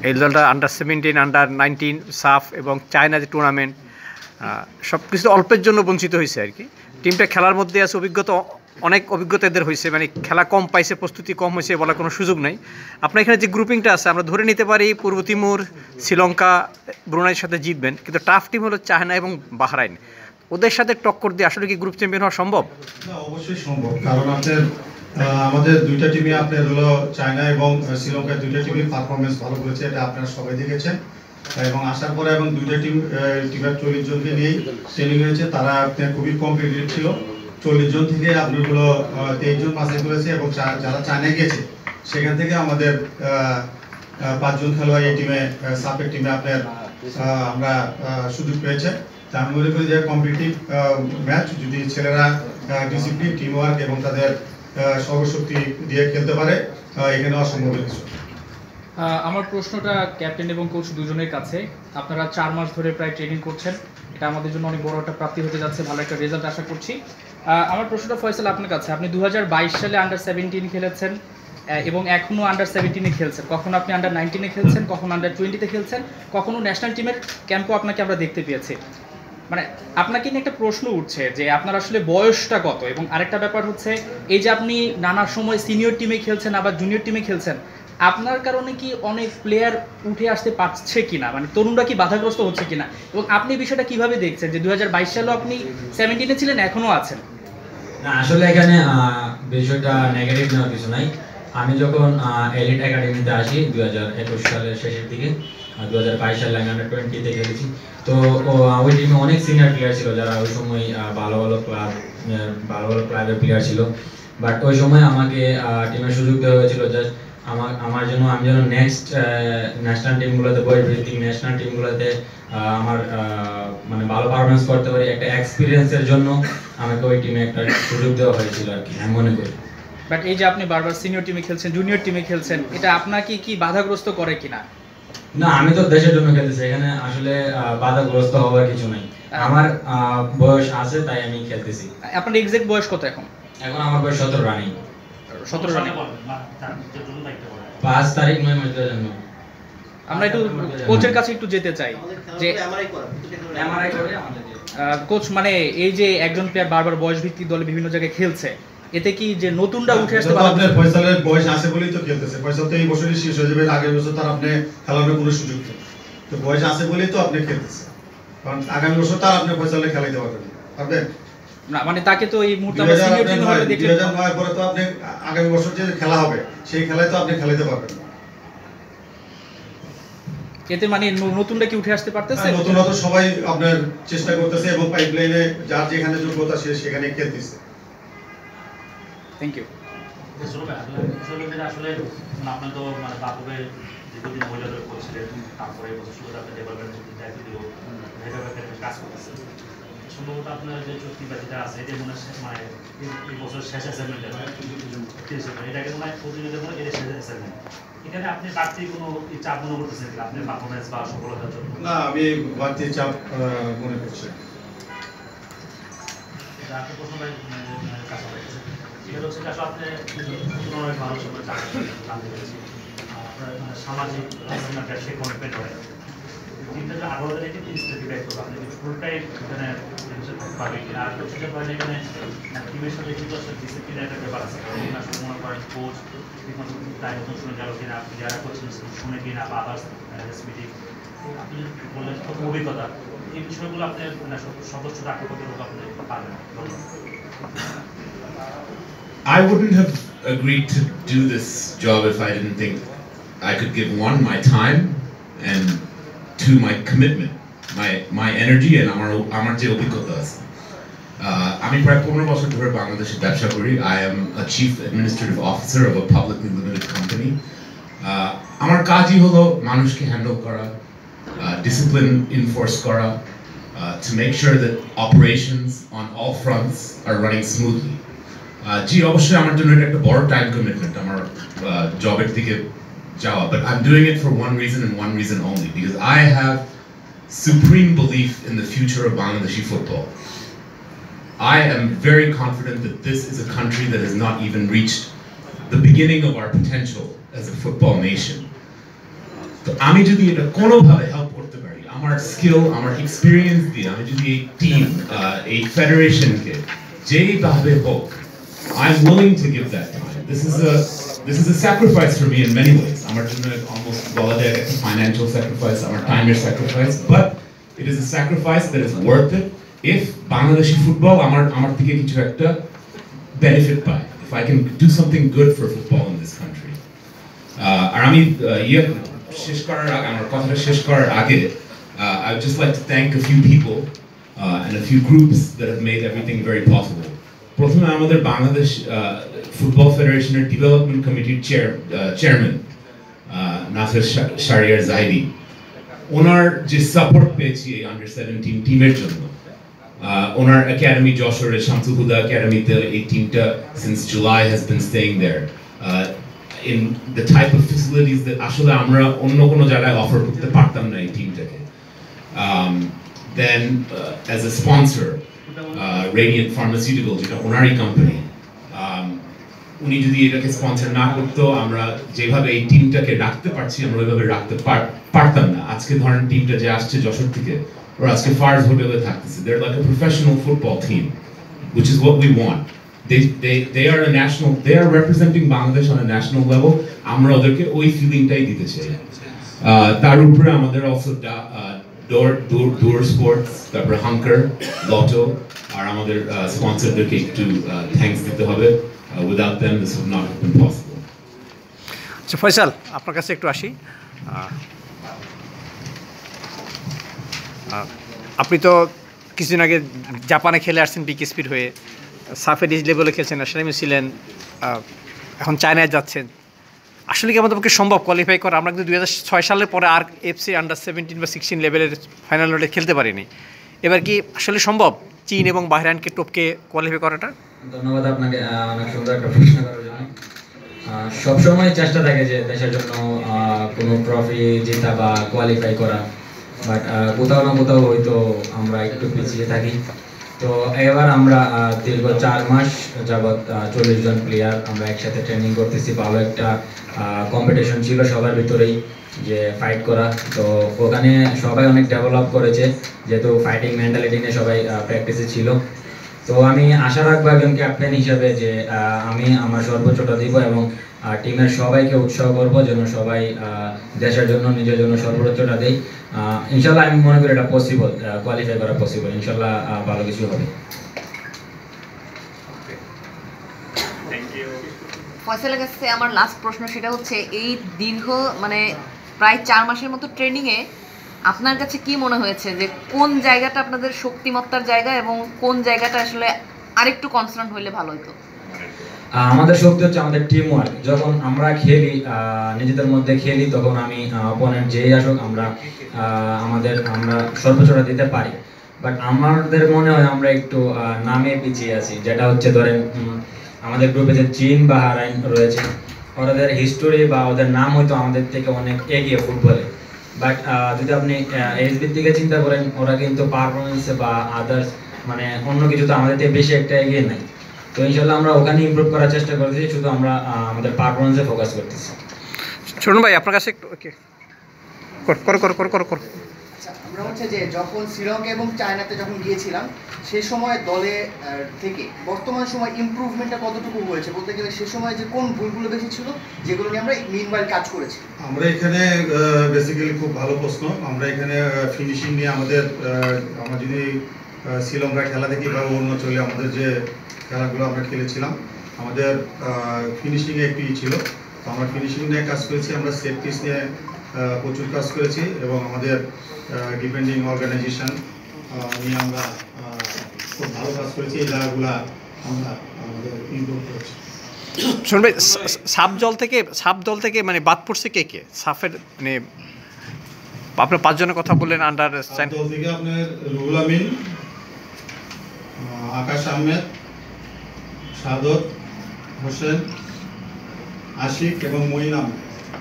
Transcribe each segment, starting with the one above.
এই দলটা আন্ডার-17, আন্ডার-19, সাফ এবং চায়না যে টুর্নামেন্ট সব কিছু অল্পের জন্য বঞ্চিত হয়েছে আর কি। টিমটা খেলার মধ্যে আছে, অনেক অভিজ্ঞতা এদের হয়েছে, মানে খেলা কম পাইছে, প্রস্তুতি কম হয়েছে বলার কোনো সুযোগ নাই। আপনার এখানে যে গ্রুপিংটা আছে আমরা ধরে নিতে পারি পূর্ব তিমুর, শ্রীলঙ্কা, ব্রুনাইয়ের সাথে জিতবেন, কিন্তু টাফ টিম হলো চায়না এবং বাহরাইন। ওদের সাথে টক্কর দিয়ে আসলে কি গ্রুপ চ্যাম্পিয়ন হওয়া সম্ভব? না, অবশ্যই সম্ভব, কারণ আপনার আমাদের দুইটা টিমে আপনার হলো চায়না এবং শ্রীলঙ্কার দুইটা টিমই পারফরমেন্স ভালো করেছে, এটা আপনারা সবাই দেখেছেন। এবং আসার পরে এবং দুইটা টিমের 40 জনকে নিয়েই ট্রেনিং হয়েছে, তারা আপনার খুবই কম্পিটিটিভ ছিল। 40 জন থেকে আপনার হলো 23 জন বাছাই করেছে এবং যারা চায়না গিয়েছে সেখান থেকে আমাদের 5 জন খেলোয়াড় এই টিমে, সাপের টিমে আপনার আমরা সুযোগ পেয়েছে। তা আমি মনে করি যে কম্পিটিটিভ ম্যাচ, যদি ছেলেরা ডিসিপ্লিন, টিম ওয়ার্ক এবং তাদের সর্বশক্তি দিয়ে খেলতে পারে, এখানে অসম্ভব কিছু। আমার প্রশ্নটা ক্যাপ্টেন এবং কোচ দুজনের কাছে। আপনারা 4 মাস ধরে প্রায় ট্রেনিং করছেন, এটা আমাদের জন্য অনেক বড় একটা প্রাপ্তি হতে যাচ্ছে, ভালো একটা রেজাল্ট আশা করছি। আমার প্রশ্নটা ফয়সাল আপনার কাছে। আপনি 2022 সালে আন্ডার-17 খেলেছেন এবং এখনও আন্ডার-17 খেলছেন, কখনো আপনি আন্ডার-19 খেলছেন, কখনো আন্ডার-20 খেলছেন, কখনো ন্যাশনাল টিমের ক্যাম্পও আপনাকে আমরা দেখতে পেয়েছি। মানে আপনাকে নিয়ে একটা প্রশ্ন উঠছে যে আপনার আসলে বয়সটা কত, এবং আরেকটা ব্যাপার হচ্ছে এই যে আপনি নানা সময় সিনিয়র টিমে খেলছেন আবার জুনিয়র টিমে খেলছেন, আপনার কারণে কি অনেক প্লেয়ার উঠে আসতে পারছে কিনা, মানে তরুণরা কি বাধাগ্রস্ত হচ্ছে কিনা, এবং আপনি বিষয়টা কিভাবে দেখছেন যে 2022 সালেও আপনি 17-এ ছিলেন, এখনো আছেন? না, আসলে এখানে বিষয়টা নেগেটিভ নেওয়ার কিছু নাই। আমি যখন এলিট একাডেমিতে আসি 2021 সালের শেষের দিকে, 2022 সালে আমি আন্ডার-20-তে খেলেছি। তো ওই টিমে অনেক সিনিয়র প্লেয়ার ছিল যারা ওই সময় ভালো ভালো ক্লাবের প্লেয়ার ছিল। বাট ওই সময় আমাকে টিমের সুযোগ দেওয়া হয়েছিল জাস্ট আমি যেন নেক্সট ন্যাশনাল টিমগুলোতে, বয়সভিত্তিক ন্যাশনাল টিমগুলোতে আমার মানে ভালো পারফরমেন্স করতে পারি, একটা এক্সপিরিয়েন্সের জন্য আমাকে ওই টিমে একটা সুযোগ দেওয়া হয়েছিল আর কি, আমি মনে করি। বাট এই যে আপনি বারবার সিনিয়র টিমে খেলছেন, জুনিয়র টিমে খেলছেন, এটা আপনাকে কি বাধাগ্রস্ত করে কিনা? না, আমি তো দেশের জন্য খেলতেছি, এখানে আসলে বাধাগ্রস্ত হওয়ার কিছু নাই। আমার বয়স আছে তাই আমি খেলতেছি। আপনার এক্সাক্ট বয়স কত এখন? এখন আমার বয়স 17 রানিং। 17 রানিং। 5 তারিখ 9 মাস জন্ম। আমরা একটু কোচের কাছে একটু যেতে চাই যে এমআরআই করে আমাদের কোচ, মানে এই যে একজন প্লেয়ার বারবার বয়স ভিত্তিক দলে বিভিন্ন জায়গায় খেলছে, এতে কি যে নতুনরা উঠে আসতে পারে? আপনার ফয়সালের বয়স আছে বলেই তো খেলতেছে। ফয়সাল তো এই বছরই শেষ হয়ে যাবে, আগের বছর তার আপনি খেলানোর কোনো সুযোগ নেই। তো বয়স আছে বলেই তো আপনি খেলতেছে, কারণ আগামী বছর তার আপনি ফয়সালে খেলাইতে পারবেন না, মানে তাকে তো এই মুহূর্তে আমরা সিনিয়র টিম হলে দেখলে 2009 পরে তো আপনি আগামী বছর যে খেলা হবে সেই খেলায় তো আপনি খেলাইতে পারবেন। এতে মানে নতুনরা কি উঠে আসতে পারতেছে? নতুনরা তো সবাই আপনার চেষ্টা করতেছে এবং পাইপলাইনে যার যেখানে যোগ্যতা সে সেখানে খেলতেছে। Thank you. আসলে আপনি তো মানে বাপুকে দীর্ঘদিন মহিলাদের করছিলেন, তারপরে বছর শুরু আপনি ডেভেলপমেন্ট দায়িত্ব দিল, কাজ করতেছেন। সম্ভবত আপনার যে চুক্তি বা যেটা আছে এটা মনে হয় মানে এই বছর শেষ অ্যাসাইনমেন্ট, এটাকে মনে হয় প্রতিযোগিতা মনে এটা শেষ অ্যাসাইনমেন্ট। এখানে আপনি বাড়তি কোনো চাপ মনে করতেছেন আপনার পারফরমেন্স বা সফলতার জন্য? না, আমি বাড়তি চাপ মনে করছি। আপনার প্রশ্ন কাছাকাছি সেটা হচ্ছে আসলে আপনি অনেক মানুষ জানতে পেরেছি আপনার মানে সামাজিক ব্যবসায়িক কমিটমেন্ট করে 3,018 থেকে 30 ডিভাইড করবো, আপনি ফুলটাই এখানে পাবেন কিনা। আর সেটা করেন এখানে টিমের সাথে কিন্তু আসলে ডিসিপ্লিনের একটা ব্যাপার আছে, আসলে মনে করেন কোচ ঠিকমতো টাইম মতন শুনে গেল কিনা, যারা করছেন শুনে কিনা, বা আদার্স মিটিং আপনি বললেন অভিজ্ঞতা, এই বিষয়গুলো আপনি মানে সদস্য রাখতে কতটুকু আপনি পারবেন? I wouldn't have agreed to do this job if I didn't think I could give one, my time, and two, my commitment, my energy, and আমার যে অভিজ্ঞতা আছে। আমি প্রায় 15 বছর ধরে বাংলাদেশে ব্যবসা করি। I am a chief administrative officer of a publicly limited company. আমার কাজই হলো মানুষকে হ্যান্ডেল করা, discipline enforce করা, to make sure that operations on all fronts are running smoothly. জি, অবশ্যই আমার জন্য এটা একটা বড় টাইম কমিটমেন্ট আমার জবের দিকে যাওয়া, but I'm doing it for one reason and one reason only, because I have supreme belief in the future of Bangladeshi football. I am very confident that this is a country that has not even reached the beginning of our potential as a football nation. তো আমি যদি এটা কোনোভাবে help করতে পারি, আমার skill, আমার experience দিয়ে আমি যদি এই টিম, এই ফেডারেশনকে যেইভাবে হোক, I'm willing to give that time. This is a sacrifice for me in many ways. আমার জন্য almost বলা যায় একটা financial sacrifice, আমার time's sacrifice, but it is a sacrifice that is worth it if Bangladeshi football আমার থেকে কিছু একটা benefit পায়, if I can do something good for football in this country. আর আমি শেষ করার আগে, আমার কথাটা শেষ করার আগে, I would just like to thank a few people and a few groups that have made everything very possible. প্রথমে আমাদের বাংলাদেশ ফুটবল ফেডারেশনের ডেভেলপমেন্ট কমিটির চেয়ারম্যান নাসির শাহরিয়ার জাহিদি, ওনার যে সাপোর্ট পেয়েছি এই আন্ডার 17 টিমের জন্য, ওনার একাডেমি যশোরে শামসুল হুদা একাডেমিতে এই টিমটা since July has been staying there in the type of facilities that আসলে আমরা অন্য কোনো জায়গায় অফার করতে পারতাম না এই টিমটাকে. Then as a sponsor, Radiant Pharmaceuticals, যেটা ওনারই কোম্পানি, উনি যদি এটাকে স্পন্সর না করতো, আমরা যেভাবে এই টিমটাকে রাখতে পারছি আমরা ওইভাবে রাখতে পারতাম না. আজকে ধরেন টিমটা যে আসছে যশোর থেকে, ওরা আজকে ফার্স হোটেলে থাকতেছে. They're like a professional football team, which is what we want. They are a national, they are representing Bangladesh on a national level. আমরা ওদেরকে ওই ফিলিংটাই দিতে চাই. তার উপরে আমাদের also Door Sports, তারপরে হাঙ্কার, লটো আর আমাদের স্পন্সরদেরকে একটু থ্যাঙ্কস দিতে হবে. Without them this would not have been possible. আচ্ছা ফয়সাল, আপনার কাছে একটু আসি. আপনি তো কিছুদিন আগে জাপানে খেলে আসছেন বিগ স্পিড হয়ে, সাফের ডিজ লেভেলে খেলছেন, ন্যাশনাল ছিলেন, এখন চায়নায় যাচ্ছেন. আসলে কি আমাদের পক্ষে সম্ভব কোয়ালিফাই করা? আমরা কিন্তু 2006 সালের পরে আর এফসি আন্ডার 17 বা 16 লেভেলের ফাইনাল রাউন্ডে খেলতে পারিনি. এবার কি আসলে সম্ভব চীন এবং বাহরাইনকে টপকে কোয়ালিফাই করাটা? ধন্যবাদ আপনাকে অনেক সুন্দর একটা প্রশ্ন করার জন্য. সবসময় চেষ্টা থাকে যে দেশের জন্য কোনো ট্রফি জেতা বা কোয়ালিফাই করা, বাট কোথাও না কোথাও হয়তো আমরা একটু পিছিয়ে থাকি. তো এবার আমরা দীর্ঘ 4 মাস যাবৎ 40 জন প্লেয়ার আমরা একসাথে ট্রেনিং করতেছি. ভালো একটা কম্পিটিশন ছিল সবার ভিতরেই যে ফাইট করা. তো ওখানে সবাই অনেক ডেভেলপ করেছে, যেহেতু ফাইটিং মেন্টালিটি নিয়ে সবাই প্র্যাকটিসে ছিল. তো আমি আশা রাখবো একজন ক্যাপ্টেন হিসেবে যে আমি আমার সর্বোচ্চটা দিব এবং টিমের সবাইকে উৎসাহ করবো যেন সবাই দেশের জন্য নিজের জন্য সর্বোচ্চটা দেয়. ইনশাল্লাহ আমি মনে করি এটা পসিবল, কোয়ালিফাই করা পসিবল. ইনশাল্লাহ ভালো কিছু হবে. ফয়সালের কাছে আমার লাস্ট প্রশ্ন, সেটা হচ্ছে এই দীর্ঘ মানে প্রায় 4 মাসের মতো ট্রেনিংয়ে আপনার কাছে কি মনে হয়েছে যে কোন জায়গাটা আপনাদের শক্তিমত্তার জায়গা এবং কোন জায়গাটা আসলে আরেকটু কনসার্ন হলে ভালো হতো? আমাদের শক্তি হচ্ছে আমাদের টিম ওয়ার্ক. যখন আমরা খেলি, নিজেদের মধ্যে খেলি, তখন আমি অপোনেন্ট যেই আসুক আমরা সর্বোচ্চটা দিতে পারি. বাট আমাদের মনে হয় আমরা একটু নামে পিছিয়ে আছি. যেটা হচ্ছে ধরেন আমাদের গ্রুপে যে চীন বা বাহরাইন রয়েছে, ওদের হিস্টোরি বা ওদের নাম হয়তো আমাদের থেকে অনেক এগিয়ে ফুটবলে. বাট যদি আপনি এসবির দিকে চিন্তা করেন, ওরা কিন্তু পারফরমেন্সে বা আদার্স মানে অন্য কিছু তো আমাদের থেকে বেশি একটা এগিয়ে নাই. তো ইনশাল্লাহ আমরা ওখানে ইমপ্রুভ করার চেষ্টা করতেছি, শুধু আমরা আমাদের পারফরমেন্সে ফোকাস করতেছি. শুনুন ভাই, আপনার কাছে একটু কর আচ্ছা, আমরা হচ্ছে যে যখন শ্রীলঙ্কা এবং চায়নাতে যখন গিয়েছিলাম সেই সময় দলে থেকে বর্তমান সময় ইমপ্রুভমেন্টটা কতটুকু হয়েছে বলতে গেলে, সে সময় যে কোন ভুলগুলো বেশি ছিল যেগুলো নিয়ে আমরা মিনওয়াইল কাজ করেছি? আমরা এখানে বেসিক্যালি খুব ভালো প্রশ্ন. আমরা এখানে ফিনিশিং নিয়ে আমরা যদি শ্রীলঙ্কার খেলা দেখি বা অরুণাচলে আমাদের যে খেলাগুলো আমরা খেলেছিলাম, আমাদের ফিনিশিংয়ে একটু ছিল. তো আমরা ফিনিশিং নিয়ে কাজ করেছি, আমরা সেট পিস নিয়ে প্রচুর কাজ করেছি এবং আমাদের ডিফেন্ডিং অর্গানাইজেশন নিয়ে আমরা খুব ভালো কাজ করেছি. এই জায়গাগুলো আমরা আমাদের ইমপ্রুভ করেছি. শুনুন ভাই, সাব দল থেকে মানে বাদ পড়ছে কে? সাফের মানে আপনার 5 জনের কথা বললেন আন্ডার দল থেকে আপনার রুহুল আমিন, আকাশ আহমেদ, সাদত হোসেন, আশিক এবং মঈন আহমেদ.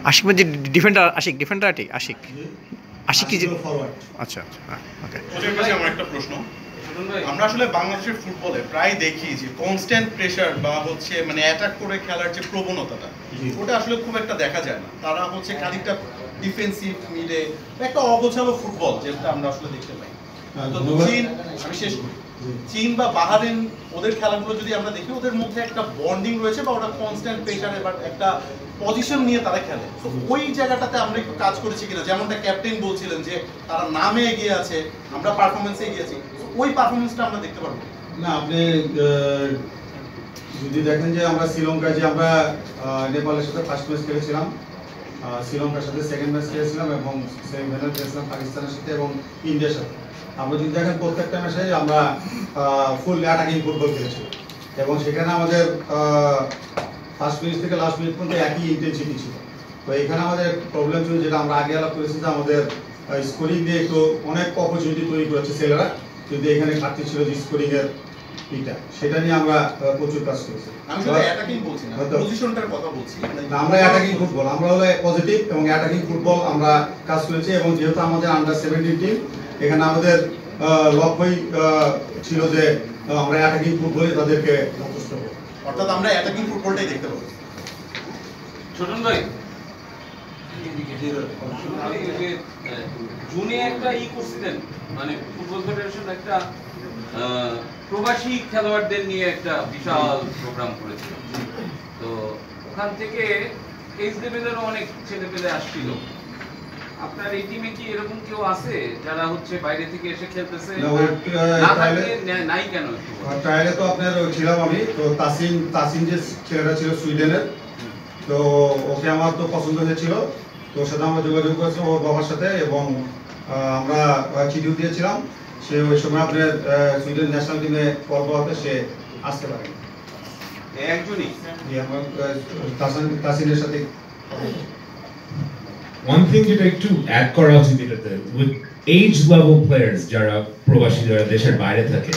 আশিক মানে আশিক কি ফরওয়ার্ড? আচ্ছা, ওকে. ওদের কাছে আমার একটা প্রশ্ন. আমরা আসলে বাংলাদেশের ফুটবলে প্রায় দেখি যে কনস্ট্যান্ট প্রেসার বা হচ্ছে মানে অ্যাটাক করে খেলার যে প্রবণতাটা, ওটা আসলে খুব একটা দেখা যায় না. তারা হচ্ছে খানিকটা ডিফেন্সিভ মিডে একটা অগোছালো ফুটবল যেটা আমরা আসলে দেখতে পাই। তো চীন, আমি শেষ করি, চীন বা বাহারেন ওদের খেলাগুলো যদি আমরা দেখি ওদের মধ্যে একটা বন্ডিং রয়েছে বা ওটা কনস্ট্যান্ট প্রেশারে বা একটা পজিশন নিয়ে তারা খেলে। তো ওই জায়গাটাতে আমরা একটু কাজ করেছি কিনা, যেমনটা ক্যাপ্টেন বলছিলেন যে তারা নামে এগিয়ে আছে, আমরা পারফরমেন্সে এগিয়ে আছি, ওই পারফরমেন্সটা আমরা দেখতে পারবো না। আপনি যদি দেখেন যে আমরা শ্রীলঙ্কায় যে আমরা নেপালের সাথে ফার্স্ট ম্যাচ খেলেছিলাম, শ্রীলঙ্কার সাথে সেকেন্ড ম্যাচ খেলেছিলাম এবং সেমিফাইনাল খেলেছিলাম পাকিস্তানের সাথে এবং ইন্ডিয়ার সাথে। আমরা যদি দেখেন প্রত্যেকটা ম্যাচে আমরা ফুল অ্যাটাকিং ফুটবল খেলেছি এবং সেখানে আমাদের ফার্স্ট মিনিট থেকে লাস্ট মিনিট পর্যন্ত একই ইন্টেন্সিটি ছিল। তো এখানে আমাদের প্রবলেম ছিল, যেটা আমরা আগে আলাপ করেছি, যে আমাদের স্কোরিং দিয়ে একটু অনেক অপরচুনিটি তৈরি করেছে ছেলেরা, কিন্তু এখানে ঘাটতি ছিল যে স্কোরিং এর এটা, সেটা নিয়ে আমরা প্রচুর কাজ করেছি। আমি শুধু অ্যাটাকিং বলছি না, পজিশনটার কথা বলছি। আমরা অ্যাটাকিং ফুটবল, আমরা হলো পজিটিভ এবং অ্যাটাকিং ফুটবল আমরা কাজ করেছি। এবং যেহেতু আমাদের আন্ডার 17 টিম, এখানে আমাদের লক্ষ্যই ছিল যে আমরা অ্যাটাকিং ফুটবলে তাদেরকে যথেষ্ট করব, অর্থাৎ আমরা অ্যাটাকিং ফুটবলটাই দেখতে পাবো। ছোটন ভাই, জুনে একটা করছিলেন, মানে ফুটবল ফেডারেশন একটা প্রবাসী খেলোয়াড়দের নিয়ে একটা বিশাল প্রোগ্রাম করেছিল। তো ওখান থেকে এইচ লেভেলেরও অনেক ছেলে পেলে আসছিল। আপনার এই টিমে কি এরকম কেউ আছে যারা হচ্ছে বাইরে থেকে এসে খেলতেছে? নাই কেন? ট্রায়ালে তো আপনার ছিলাম আমি, তো তাসিন যে ছেলেটা ছিল সুইডেনের, তো ওকে আমার তো পছন্দ হয়েছিল, তো ওর সাথে আমরা যোগাযোগ করেছিলাম ওর বাবার সাথে এবং আমরা চিঠিও দিয়েছিলাম। সে ওই সময় আপনার সুইডেন ন্যাশনাল টিমে কল করাতে সে আসতে পারে একজনই। আমার তাসিনের সাথে। One thing যেটা একটু অ্যাড করা উচিত এটাতে, with age level players যারা প্রবাসী, যারা দেশের বাইরে থাকে,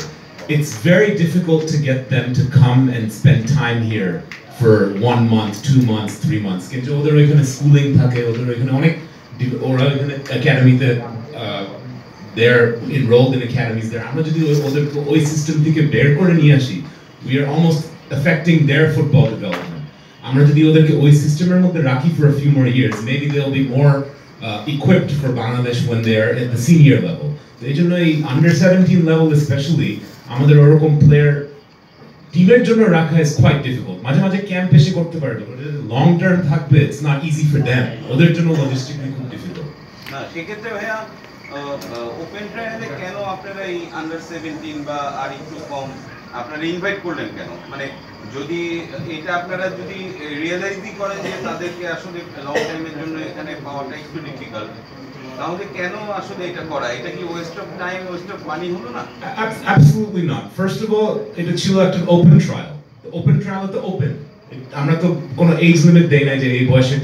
it's very difficult to get them to come and spend time here for 1 month, 2 months, 3 months. কিন্তু ওদের ওইখানে স্কুলিং থাকে, ওদের ওইখানে অনেক, ওরা ওইখানে একাডেমিতে they're enrolled in academies there. আমরা যদি ওদের ওই সিস্টেম থেকে বের করে নিয়ে আসি, we are almost affecting their football development. আমরা যদি ওদেরকে ওই সিস্টেমের মধ্যে রাখি for a few more years, maybe they'll be more equipped for Bangladesh when they are at the senior level. তো এই জন্য এই under 17 level especially আমাদের ওরকম প্লেয়ার টিমের জন্য রাখা is quite difficult. মাঝে মাঝে ক্যাম্প এসে করতে পারবে, লং টার্ম থাকবে, it's not easy for them. ওদের জন্য লজিস্টিকলি খুব ডিফিকাল্ট। না, সেক্ষেত্রে ভাইয়া ওপেন ট্রায়ালে কেন আপনারা এই আন্ডার 17 বা আর একটু কম আপনারা ইনভাইট করলেন কেন? মানে যদি এটা আপনারা যদি রিয়েলাইজই করেন যে তাদেরকে আসলে লং টাইমের জন্য এখানে পাওয়াটা একটু ডিফিকাল্ট, তাহলে কেন আসলে এটা করা? এটা কি West of time, West of money হলো না? Absolutely not. First of all, এটা ছিল একটা ওপেন ট্রায়াল। ওপেন ট্রায়াল তো ওপেন, আমরা তো কোনো এজ লিমিট দেই না যে এই বয়সের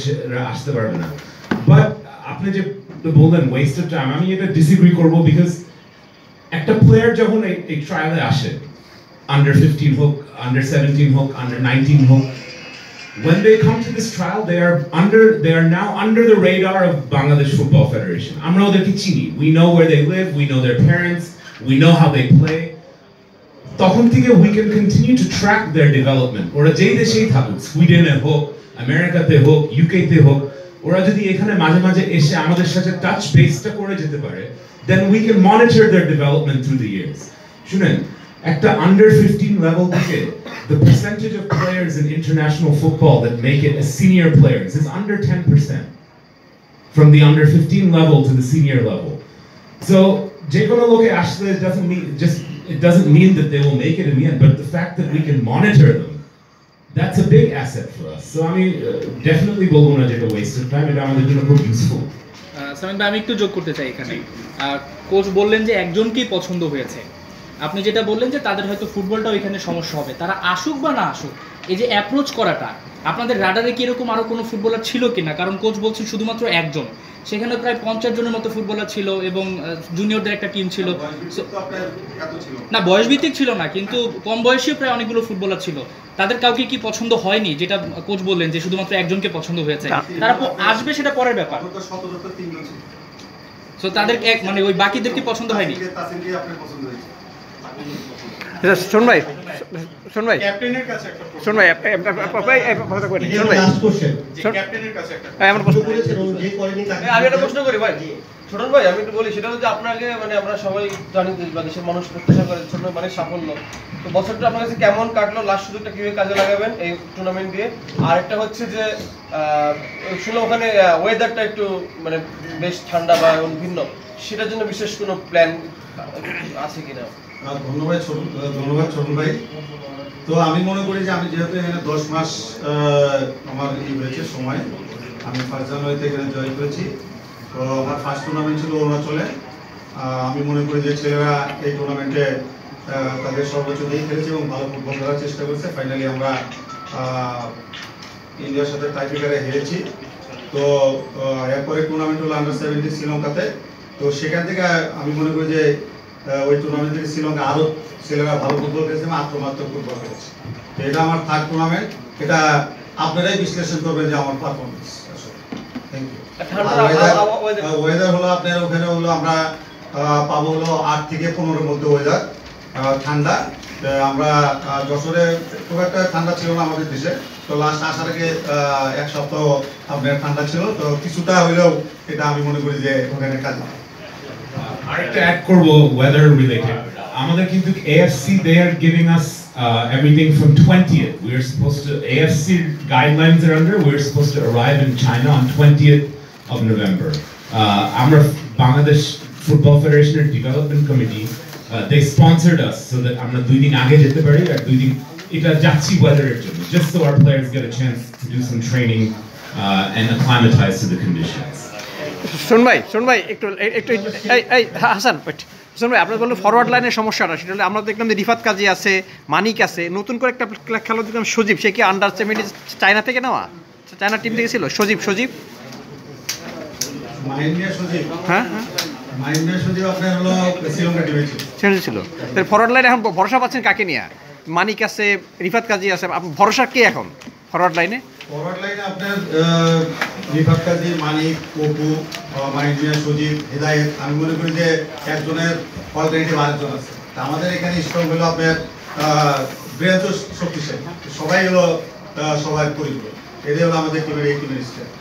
আসতে পারবে না। বাট আপনি যে বললেন ওয়েস্ট অফ টাইম, আমি এটা ডিসএগ্রি করবো, বিকজ একটা প্লেয়ার যখন এই ট্রায়ালে আসে, under 15 হোক, under 17 হোক, under 19 হোক, when they come to this trial, they are now under the radar of Bangladesh Football Federation. আমরা ওদেরকে চিনি, we know where they live, we know their parents, we know how they play. তখন থেকে we can continue to track their development. ওরা যেই দেশেই থাকুক, সুইডেনে হোক, আমেরিকাতে হোক, ইউকেতে হোক, ওরা যদি এখানে মাঝে মাঝে এসে আমাদের সাথে টাচ বেসটা করে যেতে পারে, then we can monitor their development through the years. শুনেন, একটা under 15 level থেকে the percentage of players in international football that make it as senior players is under 10%. From the under 15 level to the senior level. So, যে কোনো লোকে আসলে it doesn't mean that they will make it in the end, but the fact that we can monitor them, that's a big asset for us. So I mean, definitely বলবো না যেটা waste of time, এটা আমাদের জন্য খুব useful. Samin ভাই, আমি একটু যোগ করতে চাই এখানে। কোচ বললেন যে একজনকেই পছন্দ হয়েছে, আপনি যেটা বললেন যে তাদের হয়তো ফুটবলটাও এখানে সমস্যা হবে, তারা আসুক বা না আসুক, এই যে অ্যাপ্রোচ করাটা, আপনাদের রাডারে কি এরকম আরো কোনো ফুটবলার ছিল কিনা? কারণ কোচ বলছেন শুধুমাত্র একজন, সেখানে প্রায় 50 জনের মতো ফুটবলার ছিল এবং জুনিয়রদের একটা টিম ছিল। না, বয়সভিত্তিক ছিল না, কিন্তু কম বয়সী প্রায় অনেকগুলো ফুটবলার ছিল। তাদের কাউকে কি পছন্দ হয়নি, যেটা কোচ বললেন যে শুধুমাত্র একজনকে পছন্দ হয়েছে? তারা আসবে সেটা পরের ব্যাপার। তো তাদের মানে ওই বাকিদেরকে পছন্দ হয়নি। শোন ভাই ক্যাপ্টেনের কাছে একটা প্রশ্ন। শোন ভাই শোন ভাই লাস্ট কোশ্চেন যে ক্যাপ্টেনের কাছে একটা আমার প্রশ্ন করেছেন যে করেনি তাকে আমি একটা প্রশ্ন করি ভাই, ছোটন ভাই, আমি একটু বলি, সেটা হচ্ছে আপনাকে মানে আমরা সবাই জানি যে দেশের মানুষ প্রত্যাশা করে ছোটন মানে সাফল্য, তো বছরটা আপনার কাছে কেমন কাটলো, লাস্ট সুযোগটা কিভাবে কাজে লাগাবেন এই টুর্নামেন্ট দিয়ে? আর একটা হচ্ছে যে শুনলাম ওখানে ওয়েদারটা একটু মানে বেশ ঠান্ডা বা ভিন্ন, সেটার জন্য বিশেষ কোনো প্ল্যান আছে কিনা? ধন্যবাদ ছোটন ভাই। তো আমি মনে করি যে আমি যেহেতু এখানে 10 মাস আমার হয়েছে সময়, আমি 1 জানুয়ারিতে এখানে জয়েন করেছি। তো আমার ফার্স্ট টুর্নামেন্ট ছিল অরুণাচলে। আমি মনে করি যে ছেলেরা এই টুর্নামেন্টে তাদের সর্বোচ্চ দিয়ে খেলেছে এবং ভালো ফুটবল খেলার চেষ্টা করেছে। ফাইনালি আমরা ইন্ডিয়ার সাথে টাইব্রেকারে হেরেছি। তো এরপরে টুর্নামেন্ট হলো আন্ডার-17 শ্রীলঙ্কাতে। তো সেখান থেকে আমি মনে করি যে ওই টুর্নামেন্ট থেকে শ্রীলঙ্কা আরও ছেলেরা ভালো ফুটবল খেলেছে এবং আক্রমণাত্মক ফুটবল খেলেছে। তো এটা আমার থার্ড টুর্নামেন্ট, এটা আপনারাই বিশ্লেষণ করবেন যে আমার পারফরমেন্স। Thank you. ওয়েদার হলো আপনার ওখানে হলো আমরা পাবো হলো 8 থেকে 15-এর মধ্যে ওয়েদার, ঠান্ডা। আমরা যশোরে খুব একটা ঠান্ডা ছিল না আমাদের দেশে, তো লাস্ট আসার আগে 1 সপ্তাহ আপনার ঠান্ডা ছিল, তো কিছুটা হইলেও এটা আমি মনে করি যে ওখানে কাজ হবে। আরেকটা অ্যাড করব ওয়েদার রিলেটেড, আমাদের কিন্তু AFC they are giving us everything from 20th. We are supposed to, AFC guidelines are under, we are supposed to arrive in China on 20th of November. Our Bangladesh Football Federation Development Committee, they sponsored us so that আমরা 2 দিন আগে যেতে পারি, আর 2 দিন এটা যাচ্ছি ওয়েদারের জন্য, just so our players get a chance to do some training and acclimatize to the conditions. শোন ভাই একটু এই হাসান শোন ভাই, আপনার বললেন ফরওয়ার্ড লাইনের সমস্যাটা, সেটা হলে আমরা দেখলাম যে রিফাত কাজী আছে, মানিক আছে, নতুন করে একটা খেলা দেখলাম সজীব, সে কি আন্ডার-17 চায়না থেকে নেওয়া, চায়না টিম থেকে ছিল সজীব হ্যাঁ আপনার হলো শ্রীলঙ্কা টিমে ছিল। ফরওয়ার্ড লাইনে এখন ভরসা পাচ্ছেন কাকে নিয়ে? মানিক আছে, রিফাত কাজী আছে, ভরসা কে এখন ফরওয়ার্ড লাইনে? আপনার রিফাত কাজী, মানিক, অপু, মাহিন মিয়া, সজীব, হেদায়েত। আমি মনে করি যে একজনের অল্টারনেটিভ আরেকজন আছে। আমাদের এখানে স্ট্রং হলো আপনার ব্রেন তো শক্তিশালী, সবাই হলো সবাই পরিপূর্ণ, এটাই হলো আমাদের টিমের এই টিমের স্ট্রেংথ।